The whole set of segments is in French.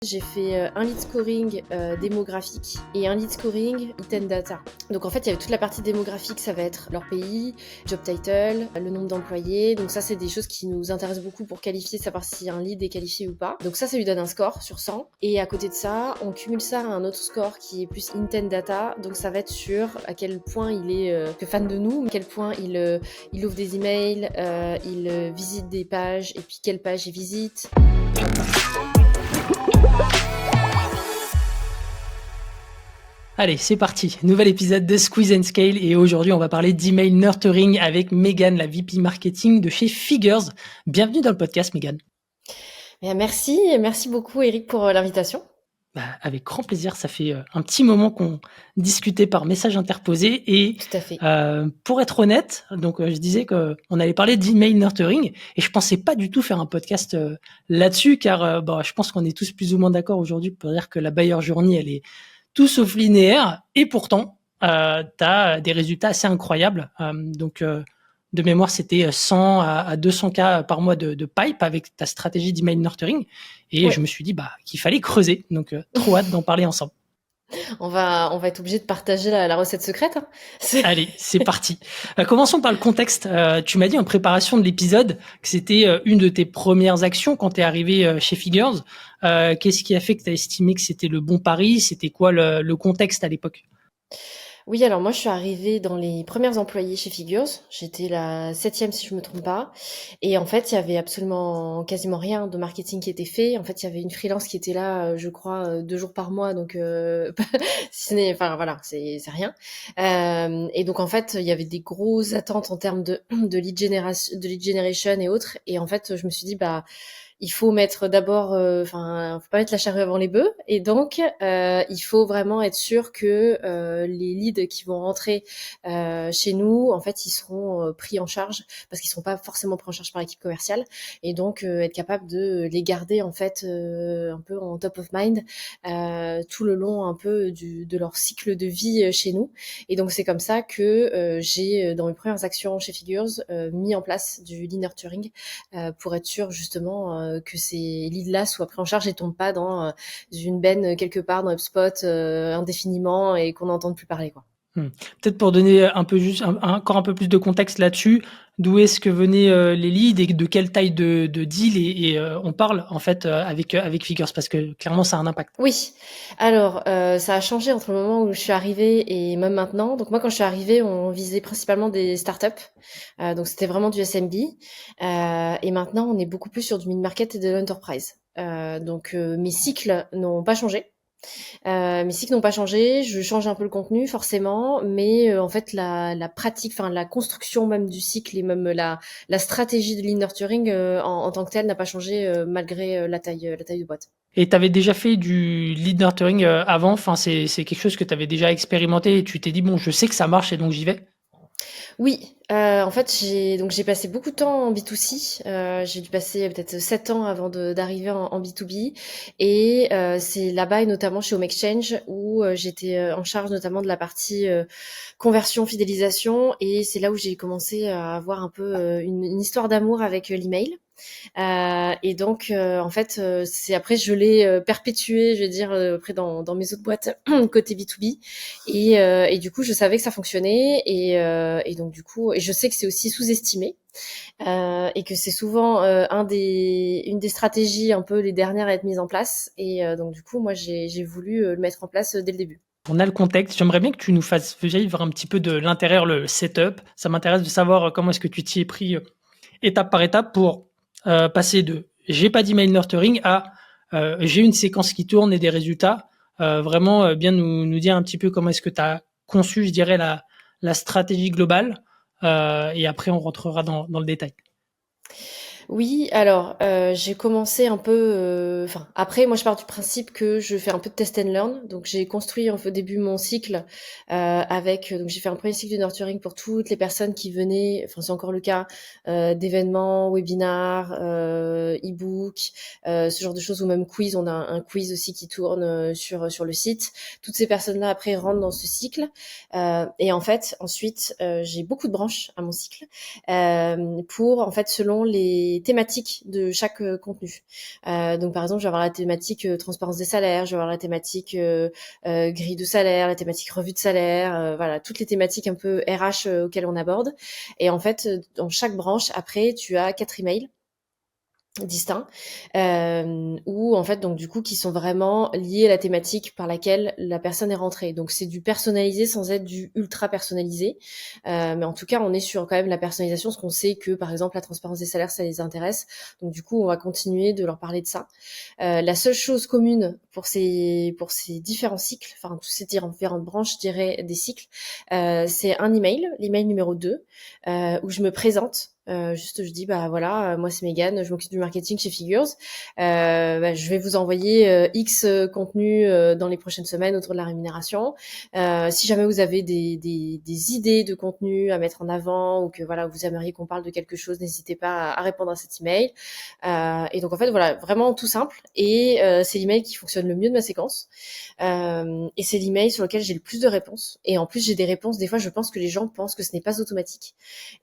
J'ai fait un lead scoring démographique et un lead scoring intent data. Donc en fait, il y avait toute la partie démographique, ça va être leur pays, job title, le nombre d'employés. Donc ça, c'est des choses qui nous intéressent beaucoup pour qualifier, savoir si un lead est qualifié ou pas. Donc ça lui donne un score sur 100. Et à côté de ça, on cumule ça à un autre score qui est plus intent data. Donc ça va être sur à quel point il est fan de nous, à quel point il ouvre des emails, il visite des pages et puis quelle page il visite. Allez, c'est parti. Nouvel épisode de Squeeze and Scale et aujourd'hui, on va parler d'email nurturing avec Megan, la VP marketing de chez Figures. Bienvenue dans le podcast, Megan. Merci beaucoup Eric pour l'invitation. Avec grand plaisir, ça fait un petit moment qu'on discutait par message interposé et Tout à fait. Pour être honnête, donc je disais qu'on allait parler d'email nurturing et je pensais pas du tout faire un podcast là-dessus car je pense qu'on est tous plus ou moins d'accord aujourd'hui pour dire que la buyer journey, elle est tout sauf linéaire et pourtant tu as des résultats assez incroyables. De mémoire, c'était 100 à 200K par mois de pipe avec ta stratégie d'email nurturing. Et Oui. je me suis dit qu'il fallait creuser. Donc, trop hâte d'en parler ensemble. On va être obligé de partager la recette secrète. Hein. Allez, c'est parti. Commençons par le contexte. Tu m'as dit en préparation de l'épisode que c'était une de tes premières actions quand tu es arrivé chez Figures. Qu'est-ce qui a fait que tu as estimé que c'était le bon pari? C'était quoi le contexte à l'époque? Oui, alors moi je suis arrivée dans les premières employées chez Figures. J'étais la 7e si je me trompe pas. Et en fait, il y avait absolument quasiment rien de marketing qui était fait. En fait, il y avait une freelance qui était là, je crois, 2 jours par mois. Donc, enfin voilà, c'est rien. Et donc en fait, il y avait des grosses attentes en termes de lead generation et autres. Et en fait, je me suis dit il faut mettre d'abord, faut pas mettre la charrue avant les bœufs, et donc il faut vraiment être sûr que les leads qui vont rentrer chez nous, en fait, ils seront pris en charge parce qu'ils seront pas forcément pris en charge par l'équipe commerciale, et donc être capable de les garder en fait un peu en top of mind tout le long un peu de leur cycle de vie chez nous. Et donc c'est comme ça que j'ai dans mes premières actions chez Figures mis en place du lead nurturing pour être sûr justement que ces leads-là soient pris en charge et tombent pas dans une benne quelque part dans HubSpot indéfiniment et qu'on n'entende plus parler, quoi. Peut-être pour donner encore un peu plus de contexte là-dessus, d'où est-ce que venaient les leads et de quelle taille de deal et on parle en fait avec Figures parce que clairement ça a un impact. Oui, alors ça a changé entre le moment où je suis arrivée et même maintenant. Donc moi, quand je suis arrivée, on visait principalement des startups, donc c'était vraiment du SMB. Et maintenant, on est beaucoup plus sur du mid-market et de l'enterprise. Donc mes cycles n'ont pas changé. Mes cycles n'ont pas changé, je change un peu le contenu forcément, mais en fait la pratique, enfin la construction même du cycle et même la stratégie de lean nurturing en tant que telle n'a pas changé malgré la taille de boîte. Et tu avais déjà fait du lead nurturing avant, enfin c'est quelque chose que tu avais déjà expérimenté et tu t'es dit bon, je sais que ça marche et donc j'y vais. Oui, en fait, j'ai passé beaucoup de temps en B2C. J'ai dû passer peut-être 7 ans avant d'arriver en B2B. Et c'est là-bas, et notamment chez Home Exchange, où j'étais en charge notamment de la partie conversion, fidélisation. Et c'est là où j'ai commencé à avoir un peu une histoire d'amour avec l'email. Et donc, en fait, c'est après je l'ai perpétué, je vais dire, après dans mes autres boîtes côté B2B. Et du coup, je savais que ça fonctionnait. Et donc, du coup, et je sais que c'est aussi sous-estimé. Et que c'est souvent une des stratégies un peu les dernières à être mises en place. Et donc, du coup, moi, j'ai voulu le mettre en place dès le début. On a le contexte. J'aimerais bien que tu nous fasses vivre un petit peu de l'intérieur le setup. Ça m'intéresse de savoir comment est-ce que tu t'y es pris étape par étape pour passer de j'ai pas d'email nurturing à j'ai une séquence qui tourne et des résultats. Vraiment bien nous dire un petit peu comment est-ce que tu as conçu, je dirais, la stratégie globale. Et après, on rentrera dans le détail. Oui, alors j'ai commencé un peu. Enfin, après, moi, je pars du principe que je fais un peu de test and learn. Donc, j'ai construit au début mon cycle avec. Donc, j'ai fait un premier cycle de nurturing pour toutes les personnes qui venaient. Enfin, c'est encore le cas d'événements, webinars, e-book, ce genre de choses, ou même quiz. On a un quiz aussi qui tourne sur le site. Toutes ces personnes-là après rentrent dans ce cycle. Et en fait, ensuite, j'ai beaucoup de branches à mon cycle pour en fait selon les les thématiques de chaque contenu. Donc par exemple, je vais avoir la thématique transparence des salaires, je vais avoir la thématique grille de salaire, la thématique revue de salaire, voilà, toutes les thématiques un peu RH auxquelles on aborde. Et en fait, dans chaque branche, après, tu as 4 emails distincts, où en fait donc du coup qui sont vraiment liés à la thématique par laquelle la personne est rentrée. Donc c'est du personnalisé sans être du ultra personnalisé, mais en tout cas on est sur quand même la personnalisation, parce qu'on sait que par exemple la transparence des salaires ça les intéresse, donc du coup on va continuer de leur parler de ça. La seule chose commune pour ces différents cycles, enfin tous ces différentes branches, je dirais, des cycles, c'est un email, l'email numéro 2, où je me présente. Juste je dis bah voilà, moi c'est Mégane, je m'occupe du marketing chez Figures. Je vais vous envoyer X contenu dans les prochaines semaines autour de la rémunération. Si jamais vous avez des idées de contenu à mettre en avant, ou que voilà vous aimeriez qu'on parle de quelque chose, n'hésitez pas à répondre à cet email. Et donc en fait voilà, vraiment tout simple. Et c'est l'email qui fonctionne le mieux de ma séquence. Et c'est l'email sur lequel j'ai le plus de réponses. Et en plus j'ai des réponses, des fois je pense que les gens pensent que ce n'est pas automatique.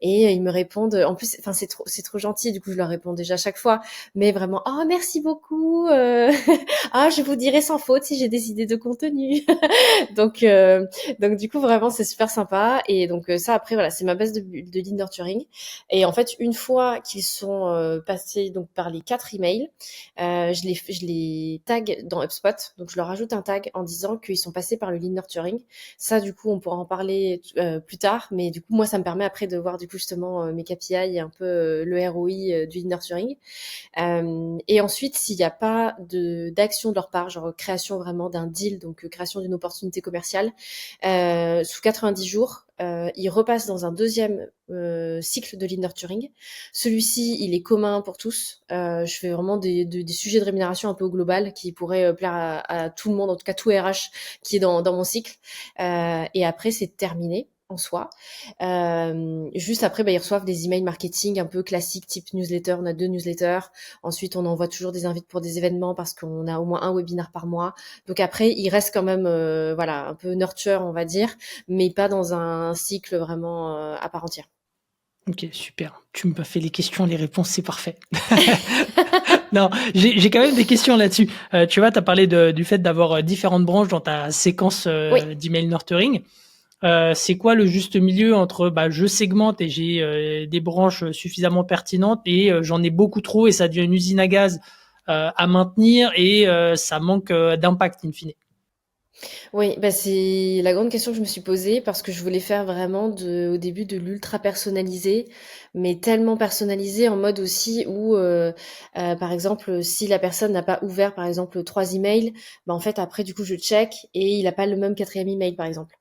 Et ils me répondent, en plus, enfin c'est trop gentil, du coup je leur réponds déjà à chaque fois, mais vraiment, oh merci beaucoup, ah je vous dirai sans faute si j'ai des idées de contenu. donc donc du coup vraiment c'est super sympa. Et donc ça après voilà, c'est ma base de lead nurturing. Et en fait une fois qu'ils sont passés donc par les 4 emails, je les tag dans HubSpot, donc je leur ajoute un tag en disant qu'ils sont passés par le lead nurturing. Ça du coup on pourra en parler plus tard, mais du coup moi ça me permet après de voir du coup justement mes KPI et un peu le ROI du lead nurturing. Et ensuite, s'il n'y a pas d'action de leur part, genre création vraiment d'un deal, donc création d'une opportunité commerciale, sous 90 jours, ils repassent dans un deuxième cycle de lead nurturing. Celui-ci, il est commun pour tous. Je fais vraiment des sujets de rémunération un peu au global qui pourraient plaire à tout le monde, en tout cas tout RH qui est dans mon cycle. Et après, c'est terminé en soi. Juste après, ils reçoivent des emails marketing un peu classiques, type newsletter. On a 2 newsletters. Ensuite, on envoie toujours des invites pour des événements parce qu'on a au moins un webinaire par mois. Donc après, il reste quand même, voilà, un peu nurture, on va dire, mais pas dans un cycle vraiment à part entière. Ok, super. Tu me fais les questions, les réponses, c'est parfait. Non, j'ai quand même des questions là-dessus. Tu vois, tu as parlé du fait d'avoir différentes branches dans ta séquence Oui. d'email nurturing. C'est quoi le juste milieu entre je segmente et j'ai des branches suffisamment pertinentes et j'en ai beaucoup trop et ça devient une usine à gaz à maintenir et ça manque d'impact in fine. Oui, c'est la grande question que je me suis posée, parce que je voulais faire vraiment au début de l'ultra personnalisé, mais tellement personnalisé en mode aussi où, par exemple, si la personne n'a pas ouvert, par exemple, 3 emails, en fait, après, du coup, je check et il n'a pas le même quatrième email, par exemple.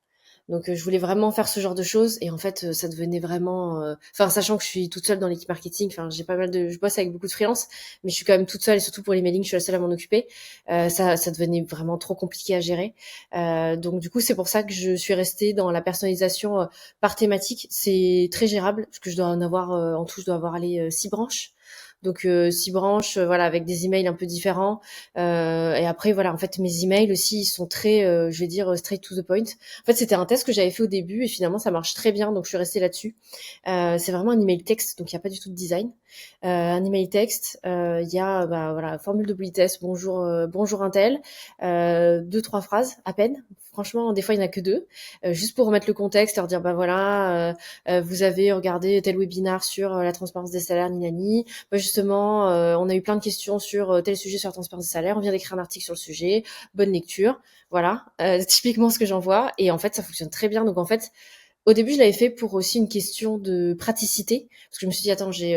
Donc je voulais vraiment faire ce genre de choses, et en fait ça devenait vraiment enfin sachant que je suis toute seule dans l'équipe marketing, enfin je bosse avec beaucoup de freelance, mais je suis quand même toute seule, et surtout pour les mailings je suis la seule à m'en occuper. Ça devenait vraiment trop compliqué à gérer. Donc du coup c'est pour ça que je suis restée dans la personnalisation par thématique. C'est très gérable parce que je dois en avoir en tout, je dois avoir allé 6 branches. Donc 6 branches, voilà, avec des emails un peu différents. Et après voilà, en fait mes emails aussi ils sont très, je vais dire, straight to the point. En fait c'était un test que j'avais fait au début et finalement ça marche très bien, donc je suis restée là-dessus. C'est vraiment un email texte, donc il n'y a pas du tout de design. Un email texte, il y a voilà, formule de politesse, bonjour, bonjour Intel, 2-3 phrases à peine. Franchement, des fois il n'y en a que 2, juste pour remettre le contexte, leur dire voilà, vous avez regardé tel webinar sur la transparence des salaires, ninani. Justement, on a eu plein de questions sur tel sujet sur la transparence des salaires. On vient d'écrire un article sur le sujet. Bonne lecture. Voilà, typiquement ce que j'envoie. Et en fait, ça fonctionne très bien. Donc en fait, au début, je l'avais fait pour aussi une question de praticité. Parce que je me suis dit, attends, j'ai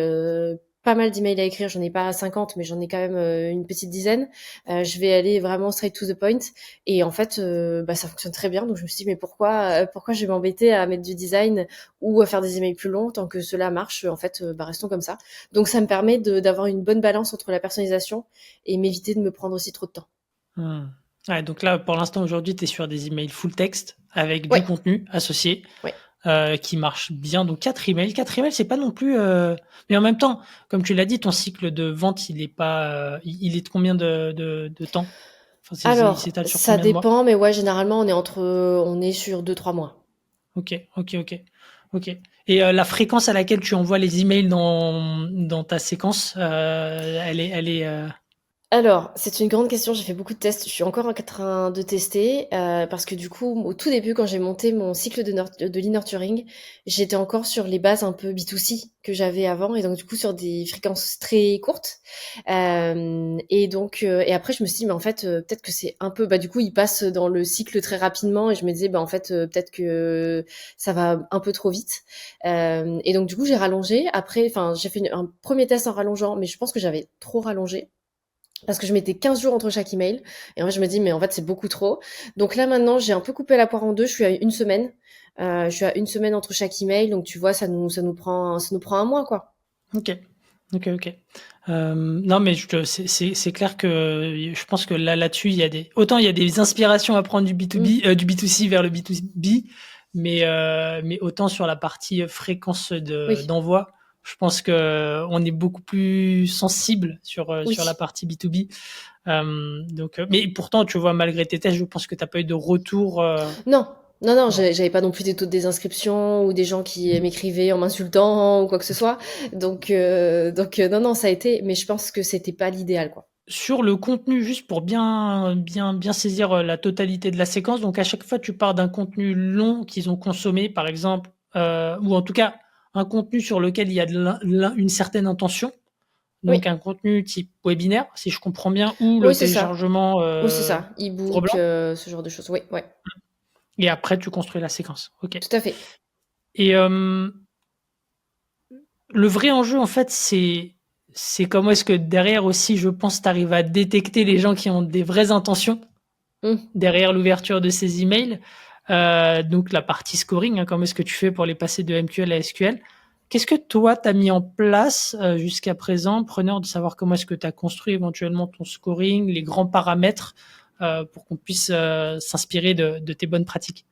pas mal d'emails à écrire. J'en ai pas 50, mais j'en ai quand même une petite dizaine. Je vais aller vraiment straight to the point. Et en fait, ça fonctionne très bien. Donc je me suis dit, mais pourquoi je vais m'embêter à mettre du design ou à faire des emails plus longs tant que cela marche. En fait, restons comme ça. Donc ça me permet d'avoir une bonne balance entre la personnalisation et m'éviter de me prendre aussi trop de temps. Ouais, donc là, pour l'instant, aujourd'hui, tu es sur des emails full text avec du Ouais, contenu associé ouais. qui marche bien. Donc 4 emails. 4 emails, c'est pas non plus. Mais en même temps, comme tu l'as dit, ton cycle de vente, il est pas. Il est de combien de temps? Enfin, il Alors, s'étale sur ça combien de mois? dépend, mais ouais, généralement, on est sur 2-3 mois. Ok, ok, ok, ok. Et la fréquence à laquelle tu envoies les emails dans ta séquence, elle est Alors, c'est une grande question, j'ai fait beaucoup de tests, je suis encore en train de tester, parce que du coup, au tout début, quand j'ai monté mon cycle de l'e-nurturing, j'étais encore sur les bases un peu B2C que j'avais avant, et donc du coup sur des fréquences très courtes. Et donc, et après je me suis dit, mais en fait, peut-être que c'est un peu, bah du coup, il passe dans le cycle très rapidement, et je me disais, bah en fait, peut-être que ça va un peu trop vite. Et donc du coup, j'ai rallongé. Après, enfin, j'ai fait un premier test en rallongeant, mais je pense que j'avais trop rallongé parce que je mettais 15 jours entre chaque email. Et en fait, je me dis, mais en fait, c'est beaucoup trop. Donc là, maintenant, j'ai un peu coupé la poire en deux. Je suis à une semaine. Je suis à une semaine entre chaque email. Donc, tu vois, ça nous prend un mois, quoi. OK. OK, OK. Non, mais c'est clair que je pense que là-dessus, il y a autant il y a des inspirations à prendre du Mm. B2B, du B2C vers le B2B, mais autant sur la partie fréquence Oui, d'envoi, je pense que on est beaucoup plus sensible sur la oui. partie B2B. Mais pourtant, tu vois, malgré tes tests, je pense que tu n'as pas eu de retour. Non, non, non, Non. j'avais pas non plus des taux de désinscription ou des gens qui m'écrivaient en m'insultant ou quoi que ce soit. Donc, non, non, ça a été, mais je pense que c'était pas l'idéal, quoi. Sur le contenu, juste pour bien saisir la totalité de la séquence, donc à chaque fois, tu pars d'un contenu long qu'ils ont consommé, par exemple, ou en tout cas, un contenu sur lequel il y a une certaine intention, donc Oui, un contenu type webinaire, si je comprends bien, ou oui, le c'est ça. téléchargement Oui, c'est ça. livre E-book, blanc, ce genre de choses. Oui, ouais, et après, tu construis la séquence. OK. tout à fait. Et le vrai enjeu, en fait, c'est comment est-ce que derrière aussi, je pense, tu arrives à détecter les gens qui ont des vraies intentions Mm. derrière l'ouverture de ces emails. Donc la partie scoring, hein, comment est-ce que tu fais pour les passer de MQL à SQL? Qu'est-ce que toi, tu as mis en place jusqu'à présent, preneur de savoir comment est-ce que tu as construit éventuellement ton scoring, les grands paramètres pour qu'on puisse s'inspirer de tes bonnes pratiques?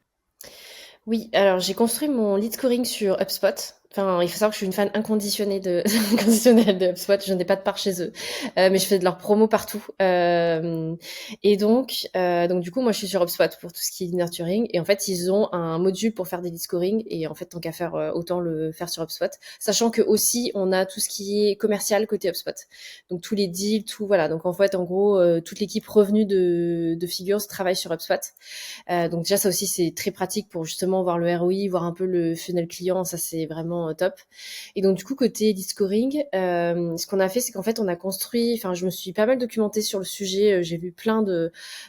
Oui, alors j'ai construit mon lead scoring sur HubSpot. Enfin, il faut savoir que je suis une fan inconditionnée inconditionnelle de HubSpot. Je n'ai pas de part chez eux, mais je fais de leur promo partout. Et donc du coup, moi, je suis sur HubSpot pour tout ce qui est nurturing. Et en fait, ils ont un module pour faire des lead scoring. Et en fait, tant qu'à faire, autant le faire sur HubSpot, sachant que aussi on a tout ce qui est commercial côté HubSpot. Donc tous les deals, tout voilà. Donc en fait, en gros, toute l'équipe revenue de Figures travaille sur HubSpot. Donc déjà ça aussi c'est très pratique pour justement voir le ROI, voir un peu le funnel client, ça c'est vraiment top. Et donc du coup côté lead scoring, ce qu'on a fait c'est qu'en fait on a construit, enfin je me suis pas mal documentée sur le sujet, j'ai vu plein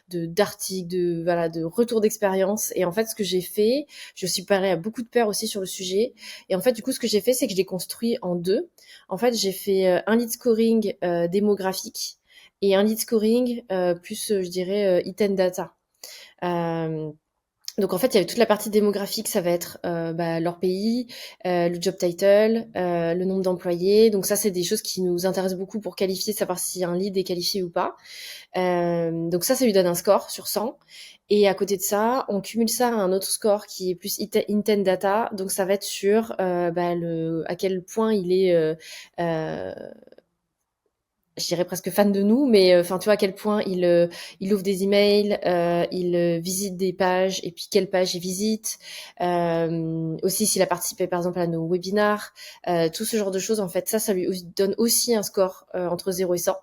d'articles, de voilà de retours d'expérience et en fait ce que j'ai fait, je suis parlé à beaucoup de pairs aussi sur le sujet et en fait du coup ce que j'ai fait c'est que je l'ai construit en deux. En fait j'ai fait un lead scoring démographique et un lead scoring plus je dirais item data. Euh, donc en fait, il y avait toute la partie démographique, ça va être bah, leur pays, le job title, le nombre d'employés. Donc ça, c'est des choses qui nous intéressent beaucoup pour qualifier, savoir si un lead est qualifié ou pas. Donc ça lui donne un score sur 100. Et à côté de ça, on cumule ça à un autre score qui est plus intent data. Donc ça va être sur bah, à quel point il est euh, je dirais presque fan de nous, mais enfin tu vois à quel point il ouvre des emails, il visite des pages et puis quelles pages il visite, aussi s'il a participé par exemple à nos webinars, tout ce genre de choses en fait ça lui donne aussi un score entre 0 et 100.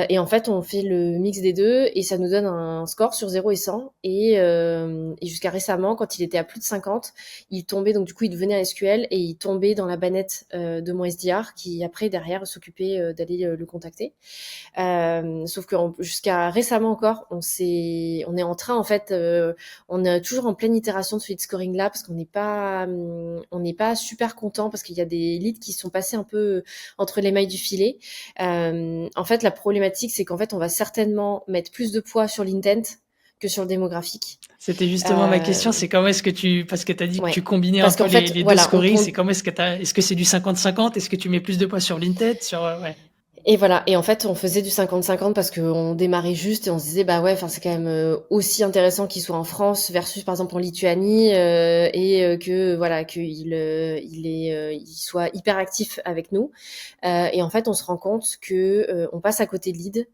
Et en fait, on fait le mix des deux et ça nous donne un score sur 0 et 100. Et jusqu'à récemment, quand il était à plus de 50, il tombait, donc du coup, il devenait un SQL et il tombait dans la bannette de mon SDR qui, après, derrière, s'occupait d'aller le contacter. Sauf que jusqu'à récemment encore, on est en train, en fait, on est toujours en pleine itération de ce lead scoring là parce on n'est pas super content parce qu'il y a des leads qui sont passés un peu entre les mailles du filet. En fait, la problématique, c'est qu'en fait, on va certainement mettre plus de poids sur l'intent que sur le démographique. C'était justement ma question, Euh, c'est comment est-ce que parce que tu as dit que ouais. tu combinais un Parce peu qu'en fait, les deux voilà, scorings, c'est comment est-ce que c'est du 50-50? Est-ce que tu mets plus de poids sur l'intent, ouais. et voilà. Et en fait, on faisait du 50-50 parce qu'on démarrait juste et on se disait, bah ouais, enfin, c'est quand même aussi intéressant qu'il soit en France versus, par exemple, en Lituanie, et que, voilà, il soit hyper actif avec nous. Et en fait, on se rend compte que on passe à côté de leads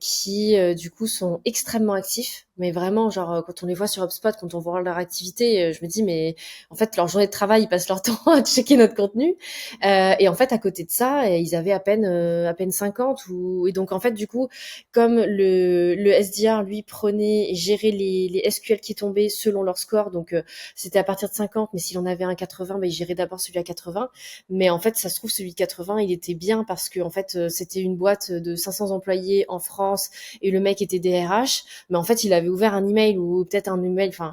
qui, du coup, sont extrêmement actifs. Mais vraiment, genre, quand on les voit sur HubSpot, quand on voit leur activité, je me dis, mais en fait, leur journée de travail, ils passent leur temps à checker notre contenu. Et en fait, à côté de ça, ils avaient à peine 50 et donc, en fait, du coup, comme le SDR, lui, prenait et gérait les SQL qui tombaient selon leur score. Donc, c'était à partir de 50, mais s'il en avait un 80, bah, il gérait d'abord celui à 80. Mais en fait, ça se trouve, celui de 80, il était bien parce que, en fait, c'était une boîte de 500 employés en France et le mec était DRH. Mais en fait, il avait ouvert un email ou peut-être un email, enfin,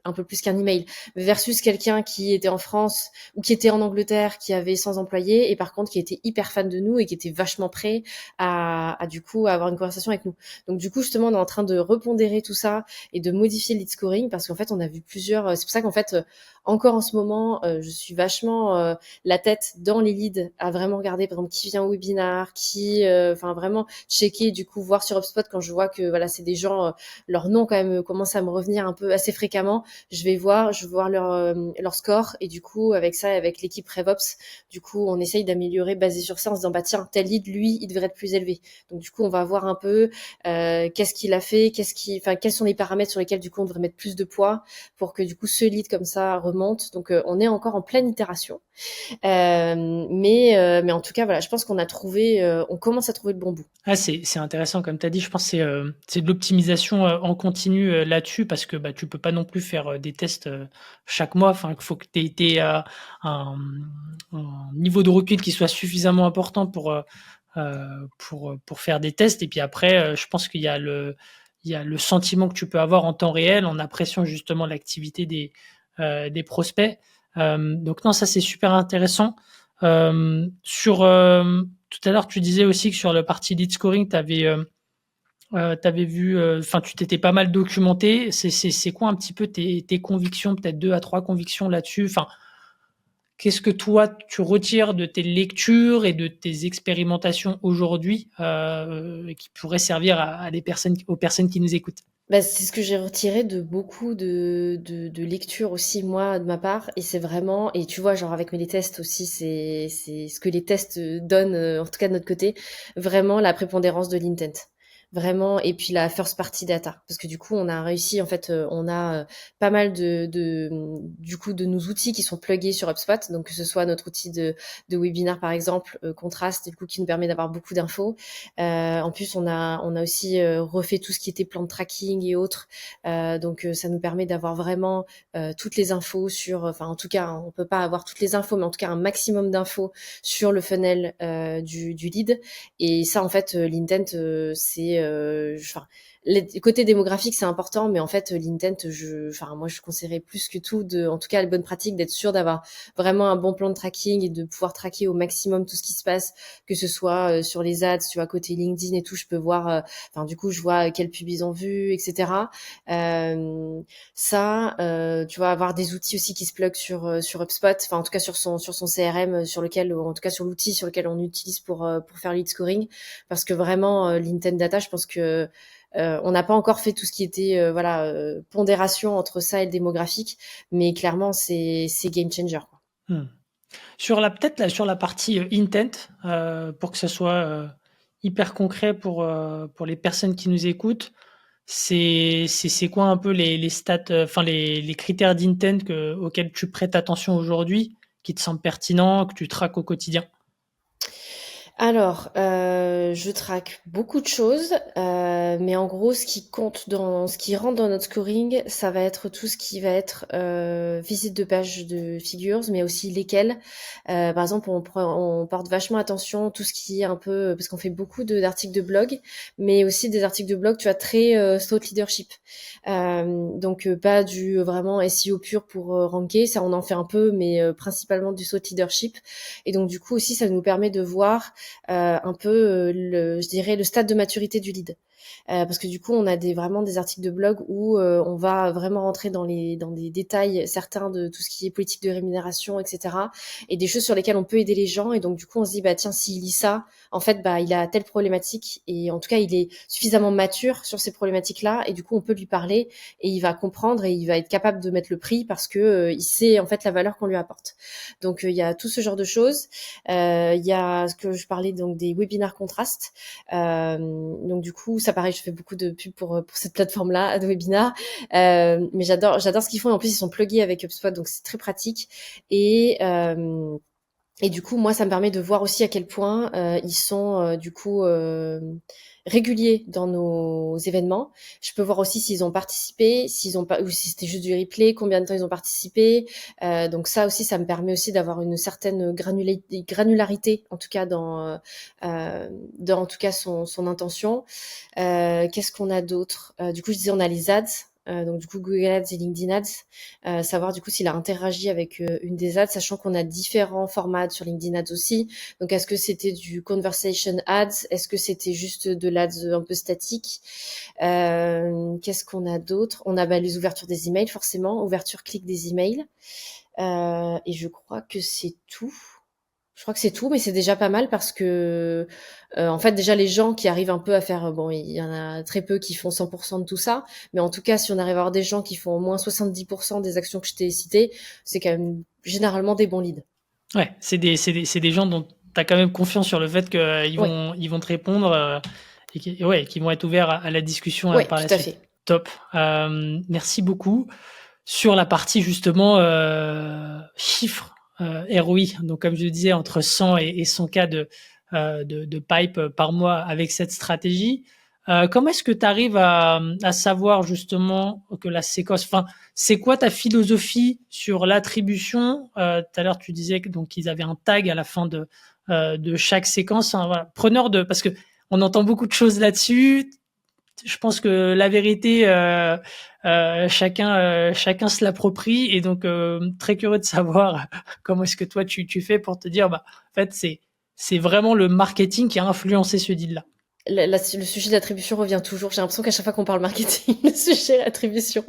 un peu plus qu'un email, versus quelqu'un qui était en France ou qui était en Angleterre, qui avait 100 employés et par contre qui était hyper fan de nous et qui était vachement prêt à du coup avoir une conversation avec nous. Donc du coup, justement, on est en train de repondérer tout ça et de modifier le lead scoring parce qu'en fait, on a vu plusieurs. C'est pour ça qu'en fait, encore en ce moment, je suis vachement la tête dans les leads à vraiment regarder, par exemple, qui vient au webinar, qui, enfin vraiment checker, du coup, voir sur HubSpot quand je vois que voilà, c'est des gens, leur nom quand même commence à me revenir un peu assez fréquemment. Je vais voir leur score et du coup, avec ça, avec l'équipe RevOps, du coup, on essaye d'améliorer basé sur ça en se disant, bah tiens, tel lead, lui, il devrait être plus élevé. Donc du coup, on va voir un peu qu'est-ce qu'il a fait, enfin, quels sont les paramètres sur lesquels du coup on devrait mettre plus de poids pour que du coup ce lead comme ça remonte. Donc on est encore en pleine itération. Mais en tout cas, voilà, je pense qu'on a trouvé, on commence à trouver le bon bout. Ah, c'est intéressant comme tu as dit. Je pense que c'est de l'optimisation, en continu, là-dessus parce que, bah, tu peux pas non plus faire, des tests, chaque mois. Enfin, il faut que tu aies un niveau de recul qui soit suffisamment important pour faire des tests et puis après, je pense il y a le sentiment que tu peux avoir en temps réel en appréciant justement l'activité des prospects. Donc non, ça c'est super intéressant. Tout à l'heure, tu disais aussi que sur le parti lead scoring, tu avais vu, enfin, tu t'étais pas mal documenté. C'est quoi un petit peu tes convictions, peut-être 2 à 3 convictions là-dessus? Enfin, qu'est-ce que toi, tu retires de tes lectures et de tes expérimentations aujourd'hui qui pourraient servir aux personnes qui nous écoutent? Bah, c'est ce que j'ai retiré de beaucoup de lectures aussi, moi, de ma part. Et c'est vraiment, et tu vois, genre avec mes tests aussi, c'est ce que les tests donnent, en tout cas de notre côté, vraiment la prépondérance de l'intent. Vraiment, et puis la first party data. Parce que du coup, on a réussi, en fait, on a pas mal du coup, de nos outils qui sont pluggés sur HubSpot. Donc, que ce soit notre outil de webinar, par exemple, Contrast, du coup, qui nous permet d'avoir beaucoup d'infos. En plus, on a aussi refait tout ce qui était plan de tracking et autres. Donc, ça nous permet d'avoir vraiment toutes les infos sur, enfin, en tout cas, hein, on peut pas avoir toutes les infos, mais en tout cas un maximum d'infos sur le funnel du lead. Et ça, en fait, l'intent, enfin, le côté démographique, c'est important, mais en fait, l'intent, enfin, moi, je conseillerais plus que tout en tout cas, les bonnes pratiques, d'être sûr d'avoir vraiment un bon plan de tracking et de pouvoir traquer au maximum tout ce qui se passe, que ce soit sur les ads, tu vois, côté LinkedIn et tout, je peux voir, enfin, du coup, je vois quels pubs ils ont vu, etc. Tu vois, avoir des outils aussi qui se pluguent sur HubSpot, enfin, en tout cas, sur son CRM, sur lequel, ou en tout cas, sur l'outil sur lequel on utilise pour faire lead scoring, parce que vraiment, l'intent data, je pense que on n'a pas encore fait tout ce qui était voilà pondération entre ça et le démographique, mais clairement c'est game changer, quoi. Hmm. Sur la partie intent, pour que ça soit hyper concret pour les personnes qui nous écoutent, c'est quoi un peu les stats, enfin les critères d'intent auxquels tu prêtes attention aujourd'hui, qui te semblent pertinents, que tu traques au quotidien? Alors, je traque beaucoup de choses, mais en gros, ce qui rentre dans notre scoring, ça va être tout ce qui va être visite de page de figures, mais aussi lesquelles. Par exemple, on porte vachement attention tout ce qui est un peu, parce qu'on fait beaucoup d'articles de blog, mais aussi des articles de blog, tu vois, très thought leadership. Donc pas du vraiment SEO pur pour ranker, ça on en fait un peu, mais principalement du thought leadership. Et donc du coup aussi, ça nous permet de voir un peu je dirais le stade de maturité du lead. Parce que du coup, on a vraiment des articles de blog où on va vraiment rentrer dans des détails certains de tout ce qui est politique de rémunération, etc. Et des choses sur lesquelles on peut aider les gens. Et donc, du coup, on se dit, bah tiens, s'il lit ça, en fait, bah il a telle problématique. Et en tout cas, il est suffisamment mature sur ces problématiques-là. Et du coup, on peut lui parler et il va comprendre et il va être capable de mettre le prix parce que il sait en fait la valeur qu'on lui apporte. Donc, il y a tout ce genre de choses. Il y a ce que je parlais donc des webinars contrastes. Donc du coup, ça ça pareil, je fais beaucoup de pubs pour cette plateforme-là, AdWebinar. Mais j'adore ce qu'ils font. Et en plus, ils sont plugués avec HubSpot, donc c'est très pratique. Et du coup, moi, ça me permet de voir aussi à quel point ils sont du coup réguliers dans nos événements. Je peux voir aussi s'ils ont participé, s'ils ont pas, ou si c'était juste du replay, combien de temps ils ont participé. Donc ça aussi, ça me permet aussi d'avoir une certaine granularité, en tout cas dans en tout cas son intention. Qu'est-ce qu'on a d'autre? Du coup, je disais, on a les ads. Donc du coup Google Ads et LinkedIn Ads, savoir du coup s'il a interagi avec une des ads, sachant qu'on a différents formats sur LinkedIn Ads aussi. Donc est-ce que c'était du conversation ads, est-ce que c'était juste de l'ads un peu statique? Qu'est-ce qu'on a d'autre? On a les ouvertures des emails forcément, ouverture clic des emails, et je crois que c'est tout. Je crois que c'est tout, mais c'est déjà pas mal parce que, en fait, déjà les gens qui arrivent un peu à faire, bon, il y en a très peu qui font 100% de tout ça, mais en tout cas, si on arrive à avoir des gens qui font au moins 70% des actions que je t'ai citées, c'est quand même généralement des bons leads. Ouais, c'est des gens dont tu as quand même confiance sur le fait qu'ils Oui, ils vont te répondre et qu'ils vont être ouverts à la discussion ouais, par la tout à suite. fait. Top. Merci beaucoup. Sur la partie justement chiffres, ROI, donc comme je le disais, entre 100 et 100 cas de pipe par mois avec cette stratégie, comment est-ce que tu arrives à savoir justement que la séquence, enfin, c'est quoi ta philosophie sur l'attribution? Tout à l'heure, tu disais donc qu'ils avaient un tag à la fin de chaque séquence. Hein, voilà. Preneur de, parce que on entend beaucoup de choses là-dessus. Je pense que la vérité, chacun se l'approprie, et donc très curieux de savoir comment est-ce que toi tu fais pour te dire, bah, en fait, c'est vraiment le marketing qui a influencé ce deal-là. Le sujet d'attribution revient toujours. J'ai l'impression qu'à chaque fois qu'on parle marketing, le sujet d'attribution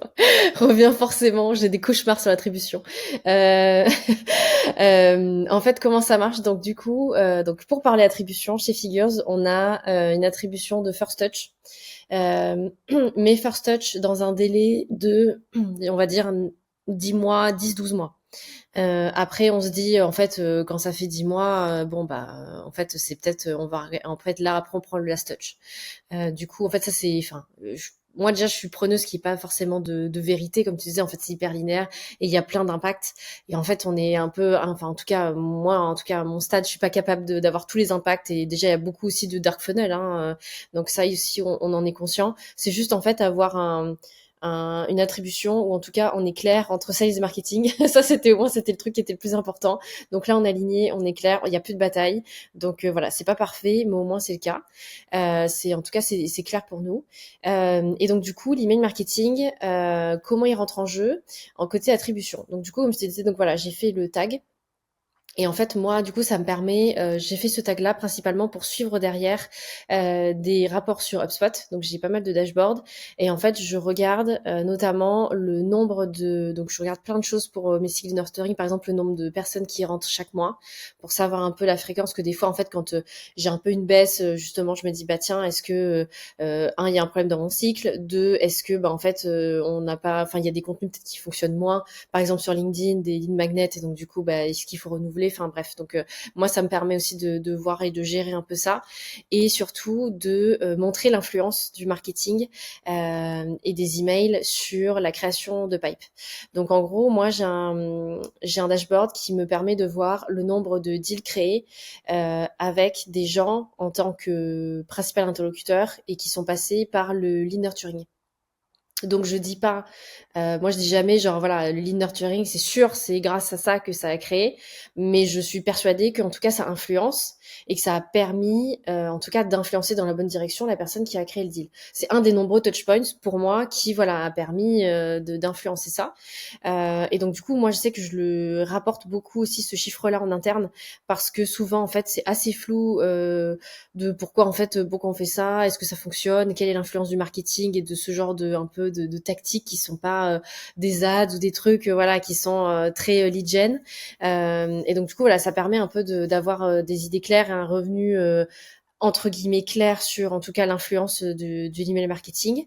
revient forcément. J'ai des cauchemars sur l'attribution. Euh, en fait, comment ça marche? Donc, du coup, donc pour parler attribution, chez Figures, on a une attribution de first touch. Mais first touch dans un délai de, on va dire, 10 mois, 10-12 mois. Après, on se dit, en fait, quand ça fait 10 mois, bon, bah, en fait, c'est peut-être, en fait, là, après, on prend le last touch. Du coup, en fait, ça, c'est, enfin, moi, déjà, je suis preneuse qui n'est pas forcément de vérité, comme tu disais, en fait, c'est hyper linéaire et il y a plein d'impacts. Et en fait, on est un peu, enfin, en tout cas, moi, en tout cas, à mon stade, je suis pas capable d'avoir tous les impacts. Et déjà, il y a beaucoup aussi de dark funnel, hein, donc ça aussi, on en est conscient. C'est juste, en fait, avoir une attribution où en tout cas on est clair entre sales et marketing. Ça c'était au moins c'était le truc qui était le plus important. Donc là on est aligné, on est clair, il n'y a plus de bataille. Donc voilà, c'est pas parfait, mais au moins c'est le cas. C'est en tout cas c'est clair pour nous. Et donc du coup l'email marketing, comment il rentre en jeu en côté attribution. Donc du coup comme je te disais, donc voilà j'ai fait le tag. Et en fait, moi, du coup, ça me permet, j'ai fait ce tag-là principalement pour suivre derrière des rapports sur HubSpot. Donc, j'ai pas mal de dashboards. Et en fait, je regarde notamment le nombre de... Donc, je regarde plein de choses pour mes cycles nurturing. Par exemple, le nombre de personnes qui rentrent chaque mois pour savoir un peu la fréquence. Que des fois, en fait, quand j'ai un peu une baisse, justement, je me dis, bah tiens, est-ce que, un, il y a un problème dans mon cycle. Deux, est-ce que, bah en fait, on n'a pas... Enfin, il y a des contenus peut-être qui fonctionnent moins. Par exemple, sur LinkedIn, des lead magnets. Et donc, du coup, bah, est-ce qu'il faut renouveler? Enfin bref, donc moi ça me permet aussi de voir et de gérer un peu ça, et surtout de montrer l'influence du marketing et des emails sur la création de pipe. Donc en gros, moi j'ai un dashboard qui me permet de voir le nombre de deals créés avec des gens en tant que principal interlocuteur et qui sont passés par le lead nurturing. Donc je dis pas, moi je dis jamais genre voilà le lead nurturing c'est sûr c'est grâce à ça que ça a créé, mais je suis persuadée qu'en tout cas ça influence et que ça a permis en tout cas d'influencer dans la bonne direction la personne qui a créé le deal. C'est un des nombreux touchpoints pour moi qui voilà a permis d'influencer ça. Et donc du coup moi je sais que je le rapporte beaucoup aussi ce chiffre-là en interne parce que souvent en fait c'est assez flou de pourquoi en fait pourquoi on fait ça, est-ce que ça fonctionne, quelle est l'influence du marketing et de ce genre de un peu de tactiques qui sont pas des ads ou des trucs voilà qui sont très lead gen. Et donc du coup voilà ça permet un peu d'avoir des idées claires et un revenu entre guillemets clair sur en tout cas l'influence du email marketing.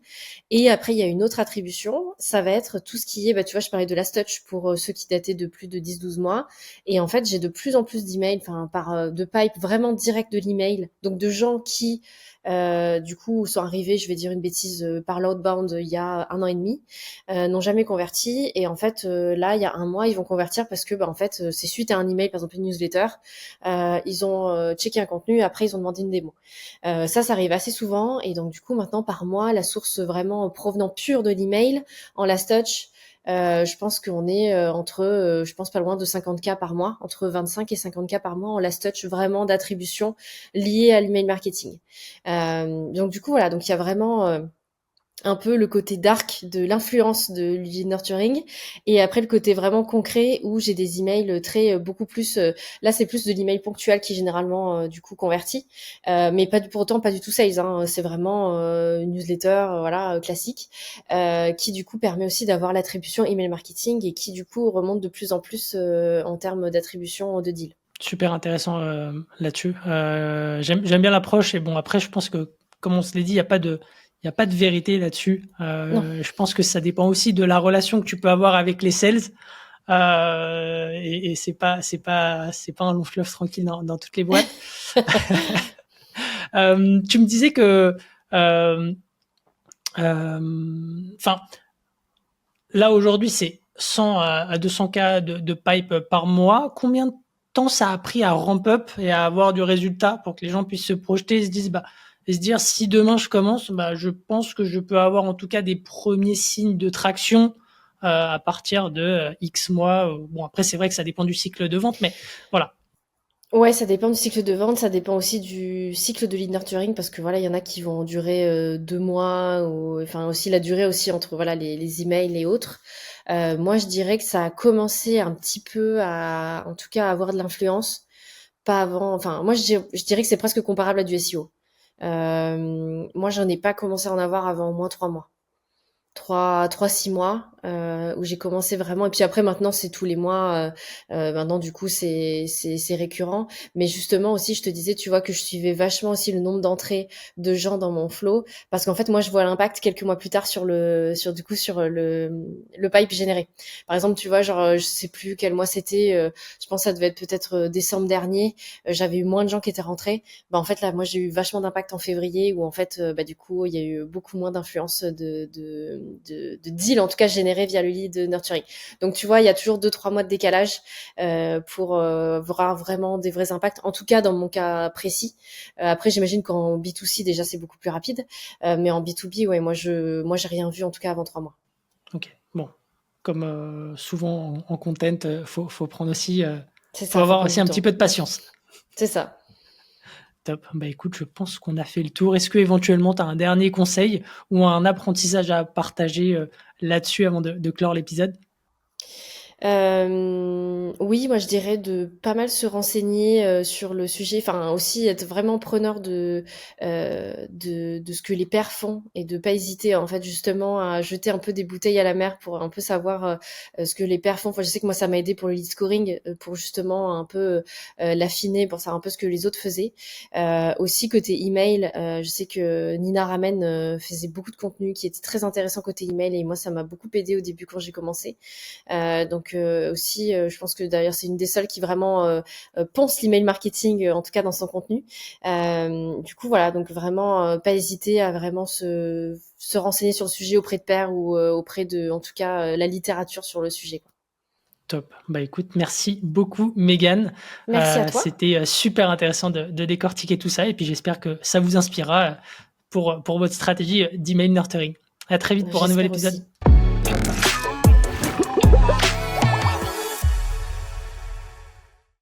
Et après il y a une autre attribution, ça va être tout ce qui est, bah tu vois je parlais de last touch pour ceux qui dataient de plus de 10-12 mois, et en fait j'ai de plus en plus d'emails, enfin par de pipe vraiment direct de l'email, donc de gens qui du coup, sont arrivés, je vais dire une bêtise, par l'outbound il y a 1 an et demi, n'ont jamais converti. Et en fait, là, il y a 1 mois, ils vont convertir parce que, en fait, c'est suite à un email, par exemple une newsletter, ils ont checké un contenu, après ils ont demandé une démo. Ça arrive assez souvent. Et donc, du coup, maintenant, par mois, la source vraiment provenant pure de l'email, en last touch, je pense qu'on est entre, je pense pas loin de 50K par mois, entre 25 et 50K par mois en last touch vraiment d'attribution liée à l'email marketing. Donc du coup voilà, donc il y a vraiment un peu le côté dark de l'influence de lead nurturing, et après le côté vraiment concret où j'ai des emails très beaucoup plus là c'est plus de l'email ponctuel qui généralement du coup convertit, mais pas pour autant pas du tout sales, hein. C'est vraiment une newsletter voilà classique, qui du coup permet aussi d'avoir l'attribution email marketing et qui du coup remonte de plus en plus en termes d'attribution de deal. Super intéressant là-dessus. J'aime bien l'approche. Et bon, après, je pense que, comme on se l'est dit, il y a pas de vérité là-dessus. Non. Je pense que ça dépend aussi de la relation que tu peux avoir avec les sales. Et c'est pas un long fleuve tranquille dans toutes les boîtes. Tu me disais que, enfin, là aujourd'hui, c'est 100 à 200K de pipe par mois. Combien de temps ça a pris à ramp up et à avoir du résultat pour que les gens puissent se projeter et se dire si demain je commence, je pense que je peux avoir en tout cas des premiers signes de traction à partir de X mois. Bon, après, c'est vrai que ça dépend du cycle de vente, mais voilà. Ouais, ça dépend du cycle de vente, ça dépend aussi du cycle de lead nurturing, parce que voilà, il y en a qui vont durer 2 mois, ou enfin aussi la durée aussi entre voilà les emails et autres. Moi, je dirais que ça a commencé un petit peu à, en tout cas, à avoir de l'influence, pas avant. Enfin, moi, je dirais que c'est presque comparable à du SEO. Moi, j'en ai pas commencé à en avoir avant au moins 3 mois. 6 mois, où j'ai commencé vraiment. Et puis après, maintenant, c'est tous les mois. Maintenant, du coup, c'est récurrent. Mais justement aussi, je te disais, tu vois, que je suivais vachement aussi le nombre d'entrées de gens dans mon flow, parce qu'en fait, moi, je vois l'impact quelques mois plus tard sur le pipe généré. Par exemple, tu vois, genre, je sais plus quel mois c'était. Je pense que ça devait être peut-être décembre dernier. J'avais eu moins de gens qui étaient rentrés. En fait, là, moi, j'ai eu vachement d'impact en février, où en fait, du coup, il y a eu beaucoup moins d'influence de deal, en tout cas généré via le lead nurturing. Donc tu vois, il y a toujours 2-3 mois de décalage pour voir vraiment des vrais impacts, en tout cas dans mon cas précis. Après, j'imagine qu'en B2C déjà c'est beaucoup plus rapide, mais en B2B, ouais, moi j'ai rien vu en tout cas avant 3 mois. Ok, bon. Comme souvent en content, faut prendre aussi, C'est faut ça, faut avoir prendre aussi du un petit temps. peu de patience. C'est ça. Top. Écoute, je pense qu'on a fait le tour. Est-ce que éventuellement tu as un dernier conseil ou un apprentissage à partager là-dessus avant de clore l'épisode? Oui, moi je dirais de pas mal se renseigner sur le sujet, enfin aussi être vraiment preneur de ce que les pairs font, et de pas hésiter en fait justement à jeter un peu des bouteilles à la mer pour un peu savoir ce que les pairs font. Enfin, je sais que moi ça m'a aidé pour le lead scoring, pour justement un peu l'affiner, pour savoir un peu ce que les autres faisaient. Aussi côté email, je sais que Nina Ramen faisait beaucoup de contenu qui était très intéressant côté email, et moi ça m'a beaucoup aidé au début quand j'ai commencé. Donc aussi, je pense que d'ailleurs c'est une des seules qui vraiment pense l'email marketing, en tout cas dans son contenu. Du coup voilà, donc vraiment pas hésiter à vraiment se renseigner sur le sujet auprès de pairs, ou auprès de, en tout cas, la littérature sur le sujet, quoi. Top. Écoute, merci beaucoup, Megan. Merci à toi. C'était super intéressant de décortiquer tout ça. Et puis, j'espère que ça vous inspirera pour votre stratégie d'email nurturing. À très vite pour un nouvel J'espère épisode. aussi.